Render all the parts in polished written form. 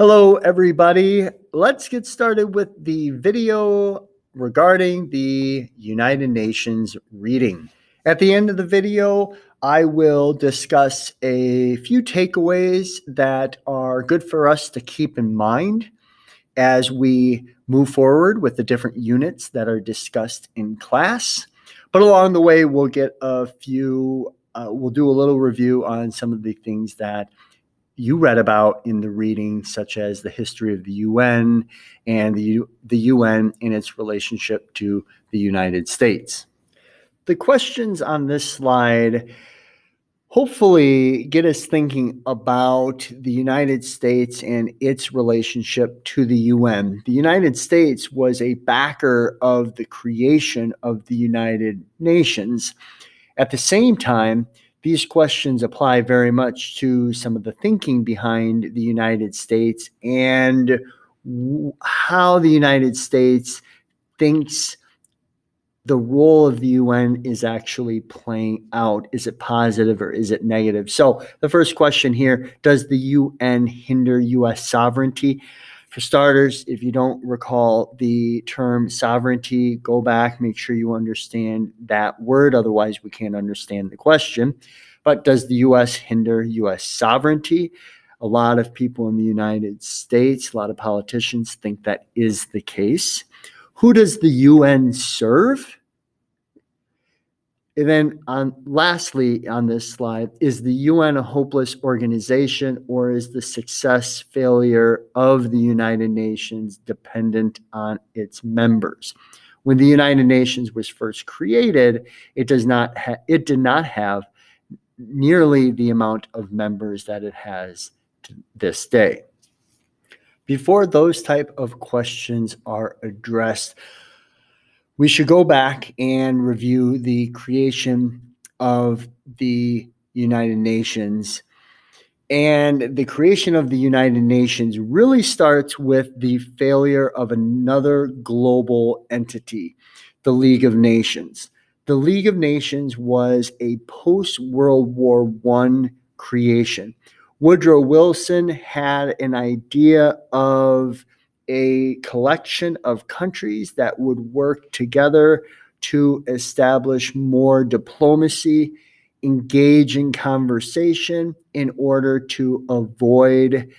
Hello, everybody. Let's get started with the video regarding the United Nations reading. At the end of the video, I will discuss a few takeaways that are good for us to keep in mind as we move forward with the different units that are discussed in class. But along the way, we'll do a little review on some of the things that you read about in the reading, such as the history of the UN and the UN in its relationship to the United States. The questions on this slide hopefully get us thinking about the United States and its relationship to the UN. The United States was a backer of the creation of the United Nations. At the same time, these questions apply very much to some of the thinking behind the United States and how the United States thinks the role of the UN is actually playing out. Is it positive or is it negative? So the first question here, does the UN hinder U.S. sovereignty? For starters, if you don't recall the term sovereignty, go back, make sure you understand that word. Otherwise, we can't understand the question. But does the U.S. hinder U.S. sovereignty? A lot of people in the United States, a lot of politicians think that is the case. Who does the UN serve? And then lastly on this slide, is the UN a hopeless organization, or is the success failure of the United Nations dependent on its members? When the United Nations was first created, it did not have nearly the amount of members that it has to this day. Before those type of questions are addressed, we should go back and review the creation of the United Nations. And the creation of the United Nations really starts with the failure of another global entity, the League of Nations. The League of Nations was a post-World War I creation. Woodrow Wilson had an idea of a collection of countries that would work together to establish more diplomacy, engage in conversation in order to avoid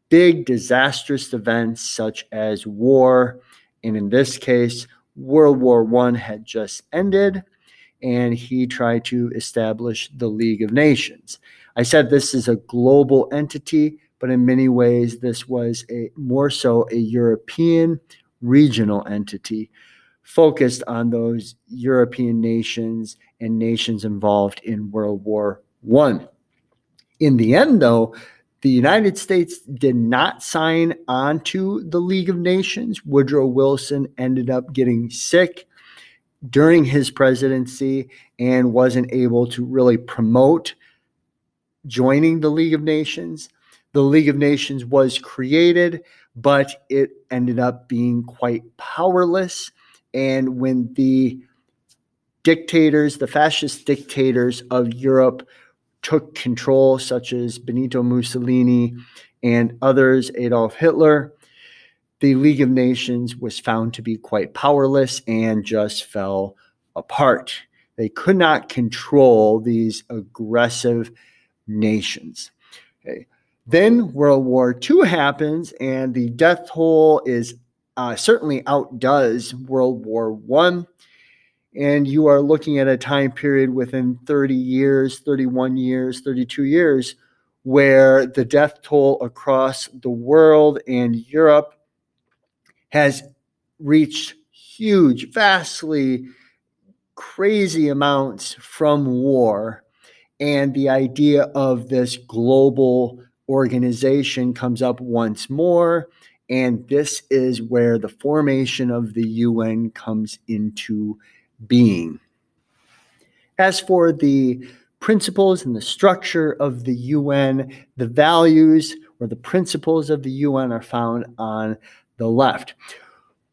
big disastrous events such as war. And in this case, World War I had just ended, and he tried to establish the League of Nations. I said this is a global entity, but in many ways, this was more so a European regional entity focused on those European nations and nations involved in World War I. In the end, though, the United States did not sign on to the League of Nations. Woodrow Wilson ended up getting sick during his presidency and wasn't able to really promote joining the League of Nations. The League of Nations was created, but it ended up being quite powerless. And when the dictators, the fascist dictators of Europe, took control, such as Benito Mussolini and others, Adolf Hitler, the League of Nations was found to be quite powerless and just fell apart. They could not control these aggressive nations. Okay. Then World War II happens, and the death toll is certainly outdoes World War I. And you are looking at a time period within 30 years, 31 years, 32 years, where the death toll across the world and Europe has reached huge, vastly crazy amounts from war. And the idea of this global organization comes up once more. And this is where the formation of the UN comes into being. As for the principles and the structure of the UN, the values or the principles of the UN are found on the left.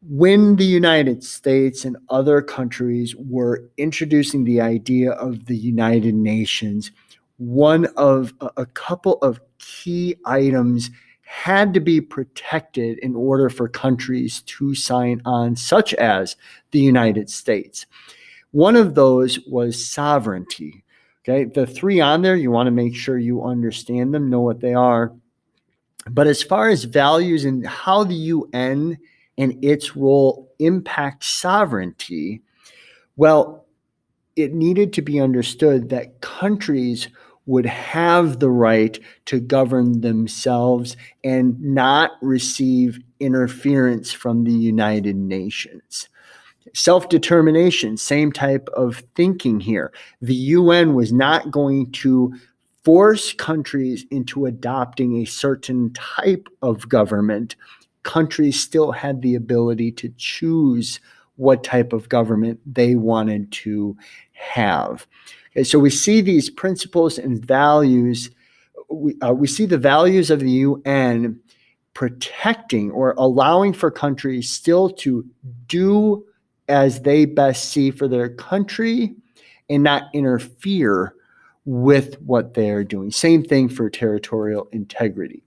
When the United States and other countries were introducing the idea of the United Nations, one of a couple of key items had to be protected in order for countries to sign on, such as the United States. One of those was sovereignty. Okay, the three on there, you want to make sure you understand them, know what they are. But as far as values and how the UN and its role impacts sovereignty, well, it needed to be understood that countries would have the right to govern themselves and not receive interference from the United Nations. Self-determination, same type of thinking here. The UN was not going to force countries into adopting a certain type of government. Countries still had the ability to choose what type of government they wanted to have. Okay, so we see these principles and values. We see the values of the UN protecting or allowing for countries still to do as they best see for their country and not interfere with what they're doing. Same thing for territorial integrity.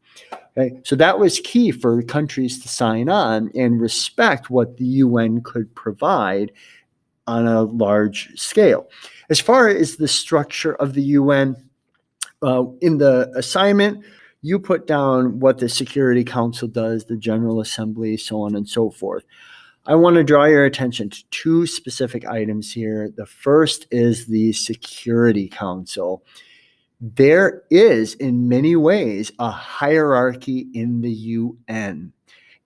Okay? So that was key for countries to sign on and respect what the UN could provide on a large scale. As far as the structure of the UN, in the assignment, you put down what the Security Council does, the General Assembly, so on and so forth. I want to draw your attention to two specific items here. The first is the Security Council. There is, in many ways, a hierarchy in the UN.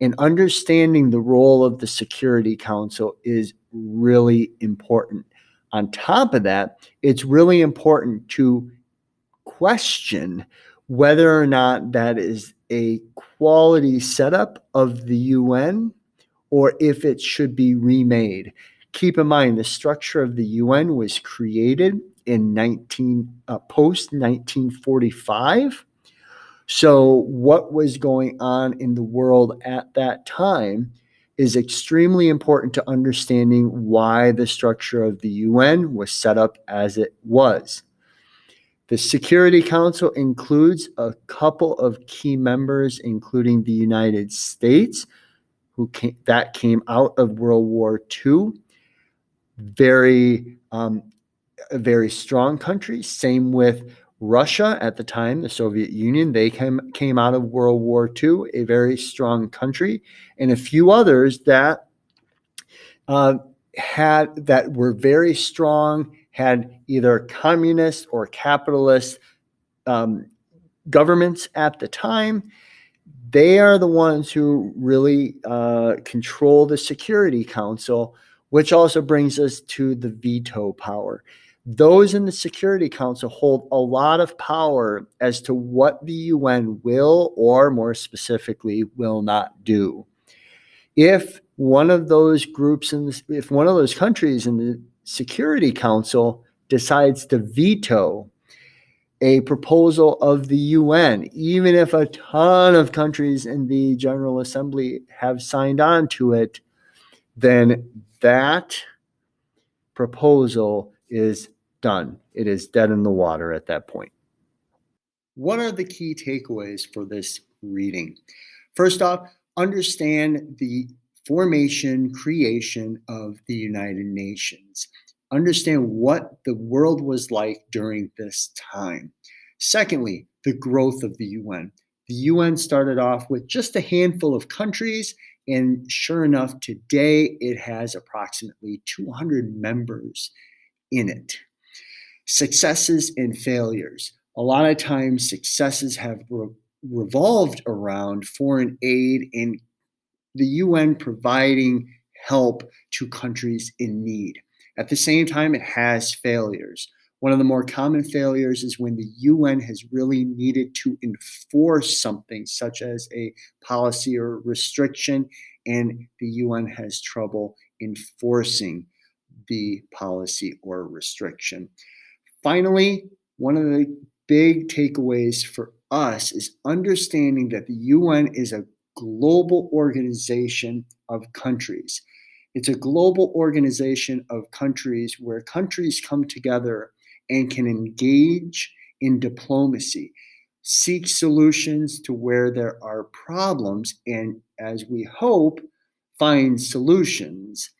And understanding the role of the Security Council is really important. On top of that, it's really important to question whether or not that is a quality setup of the UN or if it should be remade. Keep in mind, the structure of the UN was created in post 1945. So what was going on in the world at that time is extremely important to understanding why the structure of the UN was set up as it was. The Security Council includes a couple of key members, including the United States, that came out of World War II. A very strong country. Same with Russia at the time, the Soviet Union. They came out of World War II, a very strong country, and a few others that were very strong, had either communist or capitalist governments at the time. They are the ones who really control the Security Council, which also brings us to the veto power. Those in the Security Council hold a lot of power as to what the UN will, or more specifically, will not do. If one of those if one of those countries in the Security Council decides to veto a proposal of the UN, even if a ton of countries in the General Assembly have signed on to it, then that proposal is done. It is dead in the water at that point. What are the key takeaways for this reading? First off, understand the creation of the United Nations. Understand what the world was like during this time. Secondly, the growth of the UN. The UN started off with just a handful of countries, and sure enough, today it has approximately 200 members in it. Successes and failures. A lot of times, successes have revolved around foreign aid and the UN providing help to countries in need. At the same time, it has failures. One of the more common failures is when the UN has really needed to enforce something, such as a policy or restriction, and the UN has trouble enforcing the policy or restriction. Finally, one of the big takeaways for us is understanding that the UN is a global organization of countries. It's a global organization of countries where countries come together and can engage in diplomacy. seek solutions to where there are problems, and as we hope, find solutions.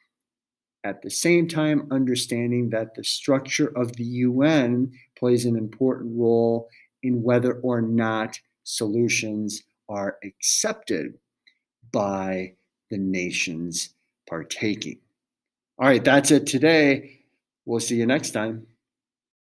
At the same time, understanding that the structure of the UN plays an important role in whether or not solutions are accepted by the nations partaking. All right, that's it today. We'll see you next time.